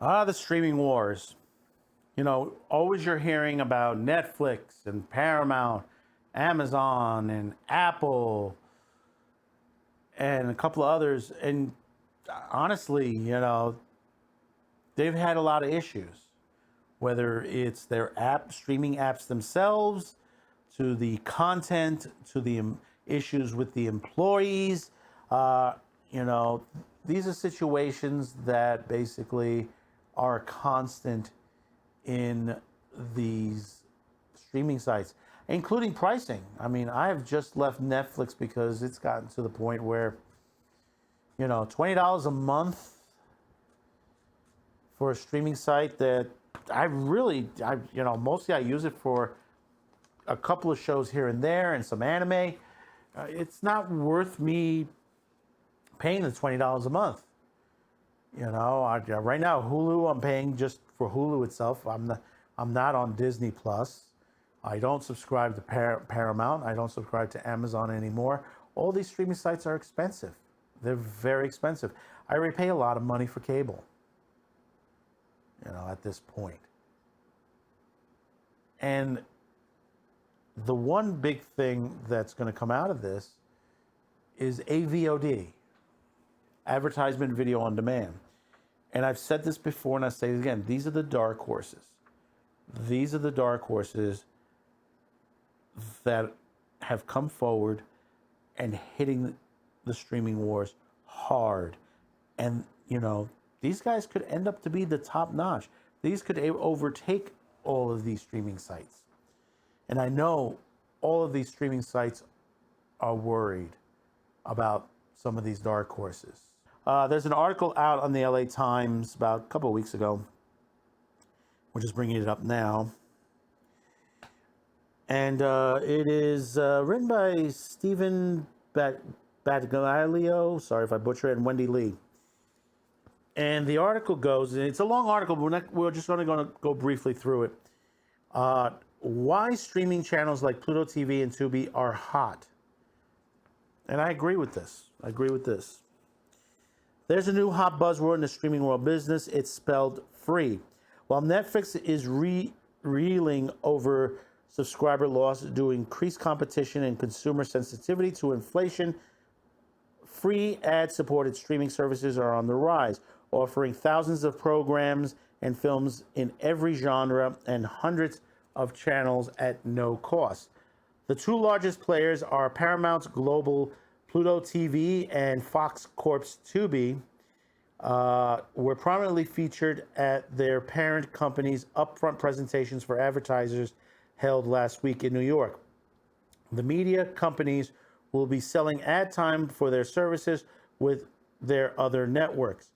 The streaming wars. Always you're hearing about Netflix and Paramount, Amazon and Apple and a couple of others. And honestly, they've had a lot of issues, whether it's their streaming apps themselves, to the content, to the issues with the employees. These are situations that basically are constant in these streaming sites, including pricing. I mean, I have just left Netflix because it's gotten to the point where, $20 a month for a streaming site that mostly I use it for a couple of shows here and there and some anime. It's not worth me paying the $20 a month. Right now Hulu, I'm paying just for Hulu itself. I'm not on Disney Plus. I don't subscribe to Paramount. I don't subscribe to Amazon anymore. All these streaming sites are expensive. They're very expensive. I already pay a lot of money for cable, at this point. And the one big thing that's going to come out of this is AVOD, advertisement video on demand. And I've said this before and I say it again, these are the dark horses. These are the dark horses that have come forward and hitting the streaming wars hard. And, these guys could end up to be the top notch. These could overtake all of these streaming sites. And I know all of these streaming sites are worried about some of these dark horses. There's an article out on the LA Times about a couple of weeks ago. We're just bringing it up now. And it is written by Stephen Battaglio, sorry if I butcher it, and Wendy Lee. And the article goes, and it's a long article, but we're just only going to go briefly through it. Why streaming channels like Pluto TV and Tubi are hot. And I agree with this. There's a new hot buzzword in the streaming world business. It's spelled free. While Netflix is reeling over subscriber loss due to increased competition and consumer sensitivity to inflation, free ad-supported streaming services are on the rise, offering thousands of programs and films in every genre and hundreds of channels at no cost. The two largest players are Paramount's global Pluto TV and Fox Corp's Tubi, were prominently featured at their parent company's upfront presentations for advertisers held last week in New York. The media companies will be selling ad time for their services with their other networks.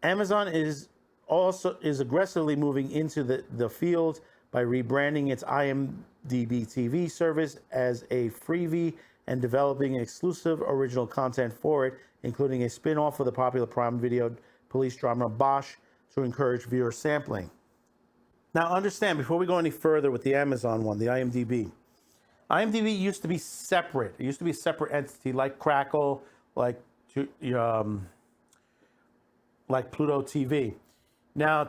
Amazon is aggressively moving into the field by rebranding its IMDb TV service as a freebie and developing exclusive original content for it, including a spin-off of the popular Prime Video police drama Bosch to encourage viewer sampling. Now understand, before we go any further with the Amazon one, the IMDb used to be separate. It used to be a separate entity like Crackle, like Pluto TV. Now,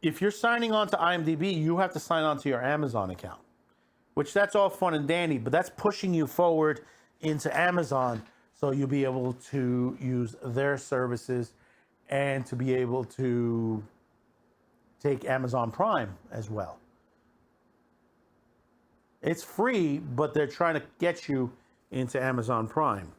if you're signing on to IMDb, you have to sign on to your Amazon account, which that's all fun and dandy, but that's pushing you forward into Amazon so you'll be able to use their services and to be able to take Amazon Prime as well. It's free, but they're trying to get you into Amazon Prime.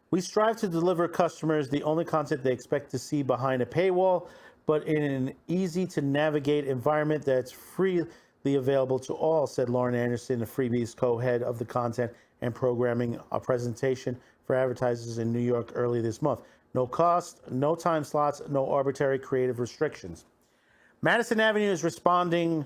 We strive to deliver customers the only content they expect to see behind a paywall, but in an easy-to-navigate environment that's freely available to all, said Lauren Anderson, the Freebies co-head of the content and programming, a presentation for advertisers in New York early this month. No cost, no time slots, no arbitrary creative restrictions. Madison Avenue is responding.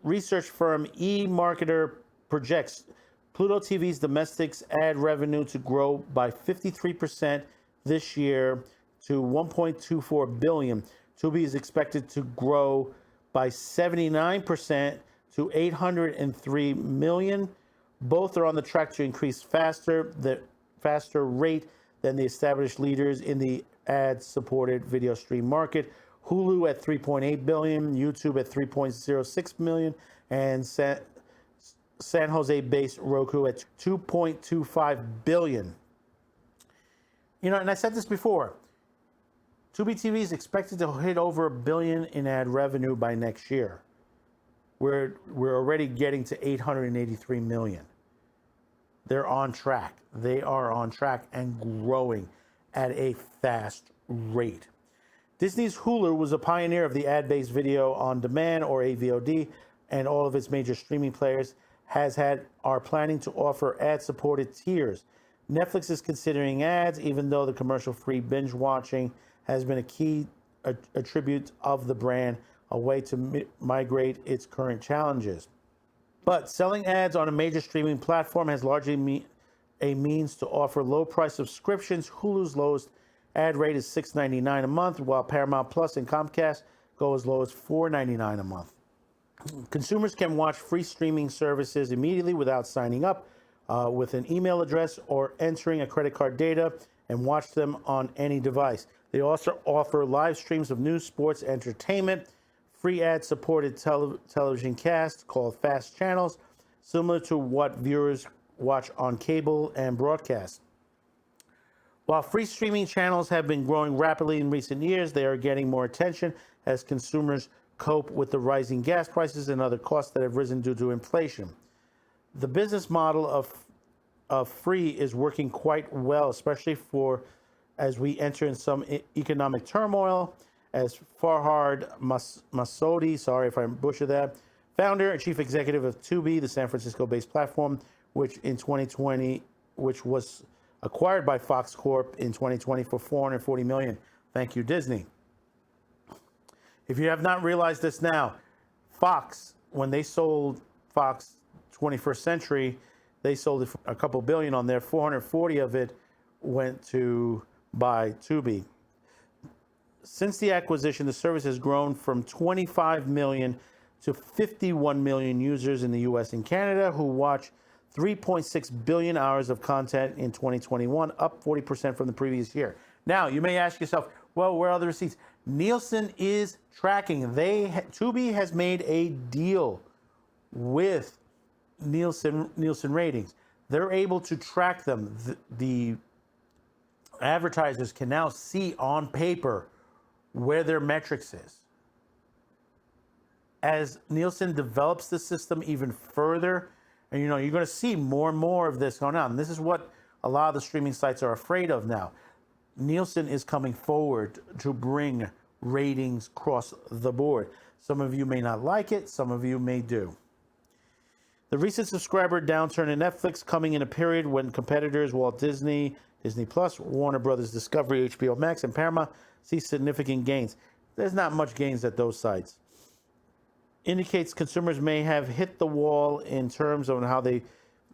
Research firm eMarketer projects Pluto TV's domestic ad revenue to grow by 53% this year to $1.24 billion. Tubi is expected to grow by 79% to $803 million. Both are on the track to increase faster rate than the established leaders in the ad-supported video stream market. Hulu at 3.8 billion, YouTube at 3.06 million, and San Jose-based Roku at 2.25 billion. You know, and I said this before, Tubi TV is expected to hit over $1 billion in ad revenue by next year. We're already getting to 883 million. They're on track. They are on track and growing at a fast rate. Disney's Hulu was a pioneer of the ad-based video on demand, or AVOD, and all of its major streaming players are planning to offer ad-supported tiers. Netflix is considering ads, even though the commercial-free binge watching has been a key attribute of the brand, a way to migrate its current challenges. But selling ads on a major streaming platform has largely a means to offer low-price subscriptions. Hulu's lowest ad rate is $6.99 a month, while Paramount Plus and Comcast go as low as $4.99 a month. Consumers can watch free streaming services immediately without signing up with an email address or entering a credit card data, and watch them on any device. They also offer live streams of news, sports, entertainment, free ad-supported television cast called Fast Channels, similar to what viewers watch on cable and broadcast. While free streaming channels have been growing rapidly in recent years, they are getting more attention as consumers cope with the rising gas prices and other costs that have risen due to inflation. The business model of free is working quite well, especially as we enter in some economic turmoil, as Farhad Massoudi, sorry if I butcher that, founder and chief executive of Tubi, the San Francisco-based platform, which was acquired by Fox Corp in 2020 for $440 million. Thank you, Disney. If you have not realized this now, Fox, when they sold Fox 21st Century, they sold it for a couple billion on there. 440 of it went to buy Tubi. Since the acquisition, the service has grown from 25 million to 51 million users in the US and Canada who watch 3.6 billion hours of content in 2021, up 40% from the previous year. Now, you may ask yourself, well, where are the receipts? Nielsen is tracking. Tubi has made a deal with Nielsen ratings. They're able to track them. The advertisers can now see on paper where their metrics is. As Nielsen develops the system even further, and you're going to see more and more of this going on. And this is what a lot of the streaming sites are afraid of now. Nielsen is coming forward to bring ratings across the board. Some of you may not like it, some of you may do. The recent subscriber downturn in Netflix coming in a period when competitors Walt Disney, Disney Plus, Warner Brothers Discovery, HBO Max, and Paramount see significant gains. There's not much gains at those sites. Indicates consumers may have hit the wall in terms of how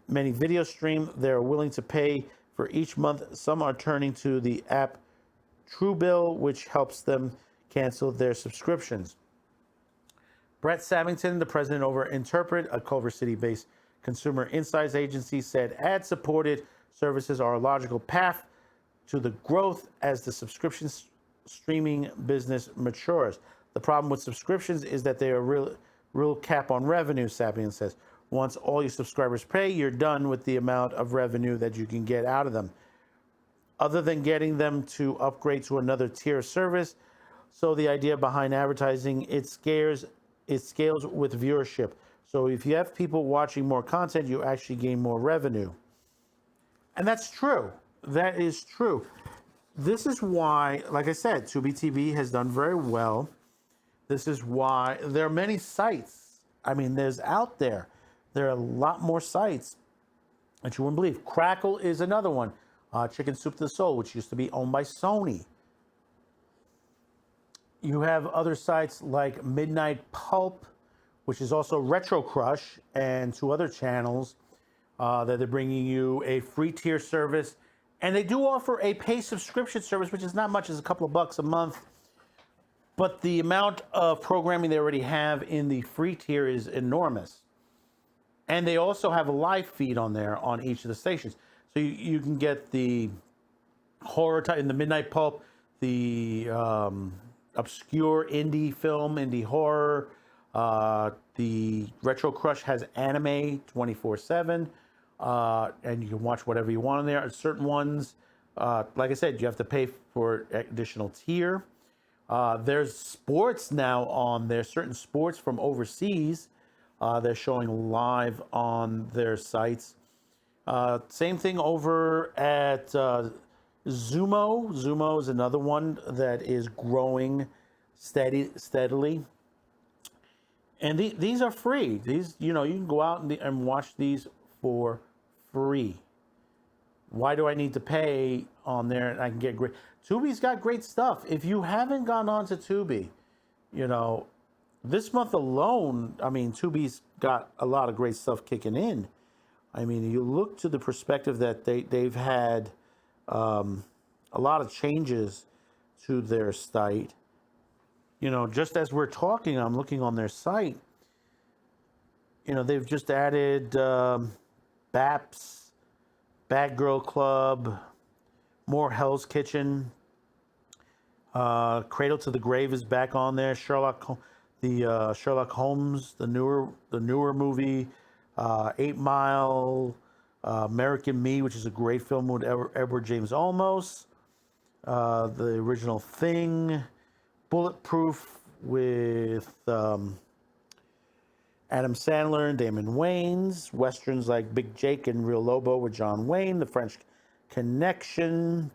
many video stream they're willing to pay for each month. Some are turning to the app Truebill, which helps them cancel their subscriptions. Brett Savington, the president over Interpret, a Culver City-based consumer insights agency, said ad-supported services are a logical path to the growth as the subscription streaming business matures. The problem with subscriptions is that they are real cap on revenue, Savington says. Once all your subscribers pay, you're done with the amount of revenue that you can get out of them. Other than getting them to upgrade to another tier service, so the idea behind advertising, it scales with viewership. So if you have people watching more content, you actually gain more revenue. And that's true. That is true. This is why, like I said, Tubi TV has done very well. This is why there are many sites. I mean, there's out there. There are a lot more sites that you wouldn't believe. Crackle is another one. Chicken Soup to the Soul, which used to be owned by Sony. You have other sites like Midnight Pulp, which is also Retro Crush, and two other channels that they're bringing you a free tier service. And they do offer a pay subscription service, which is not much, as a couple of bucks a month. But the amount of programming they already have in the free tier is enormous. And they also have a live feed on there on each of the stations. So you can get the horror type in the Midnight Pulp. the obscure indie film, indie horror. The Retro Crush has anime 24/7, and you can watch whatever you want on there. Certain ones, like I said, you have to pay for additional tier. There's sports now on there, certain sports from overseas. They're showing live on their sites. Same thing over at Zumo. Zumo is another one that is growing steadily. And these are free. These, you can go out and watch these for free. Why do I need to pay on there and I can get great? Tubi's got great stuff. If you haven't gone on to Tubi, this month alone, Tubi's got a lot of great stuff kicking in. You look to the perspective that they've had a lot of changes to their site. Just as we're talking, I'm looking on their site. They've just added BAPS, Bad Girl Club, more Hell's Kitchen. Cradle to the Grave is back on there. Sherlock Holmes, the newer movie. 8 Mile, American Me, which is a great film with Edward James Olmos. The Original Thing. Bulletproof with Adam Sandler and Damon Wayans. Westerns like Big Jake and Real Lobo with John Wayne. The French Connection.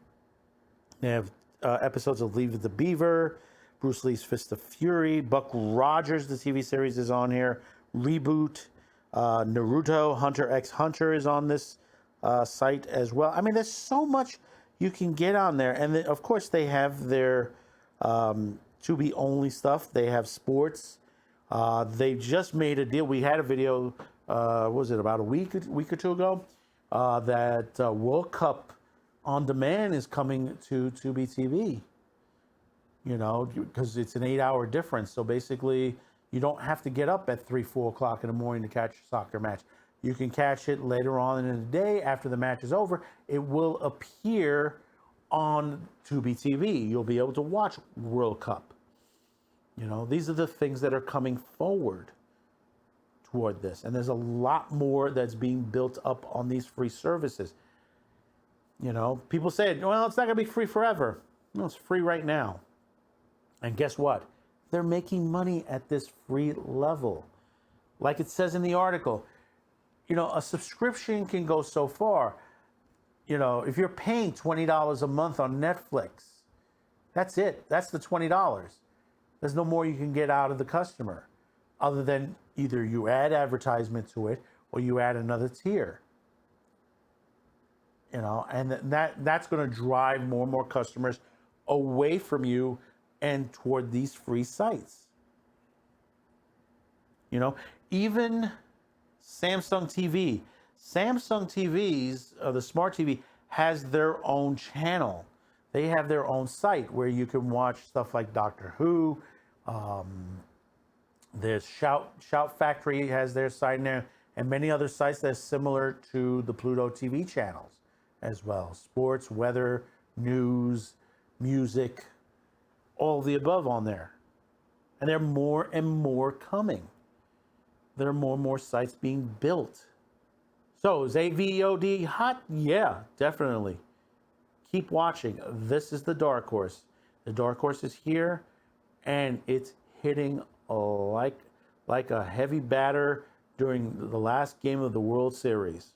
They have episodes of Leave the Beaver. Bruce Lee's Fist of Fury. Buck Rogers, the TV series, is on here. Reboot. Naruto, Hunter x Hunter is on this site as well. There's so much you can get on there. And then, of course, they have their Tubi only stuff. They have sports. They just made a deal. We had a video, was it about a week or two ago, that World Cup on demand is coming to Tubi TV. Because it's an 8-hour difference. So basically, you don't have to get up at 3-4 o'clock in the morning to catch a soccer match. You can catch it later on in the day after the match is over. It will appear on Tubi TV. You'll be able to watch World Cup. These are the things that are coming forward toward this. And there's a lot more that's being built up on these free services. People say, well, it's not going to be free forever. No, it's free right now. And guess what? They're making money at this free level. Like it says in the article, a subscription can go so far. If you're paying $20 a month on Netflix, that's it. That's the $20. There's no more you can get out of the customer other than either you add advertisement to it or you add another tier. And that's going to drive more and more customers away from you and toward these free sites. Even Samsung TV. Samsung TVs, the smart TV, has their own channel. They have their own site where you can watch stuff like Doctor Who. There's Shout Factory has their site in there, and many other sites that are similar to the Pluto TV channels as well. Sports, weather, news, music, all of the above on there. And there are more and more coming. There are more and more sites being built. So is AVOD hot? Yeah, definitely. Keep watching. This is the dark horse. The dark horse is here, and it's hitting like a heavy batter during the last game of the World Series.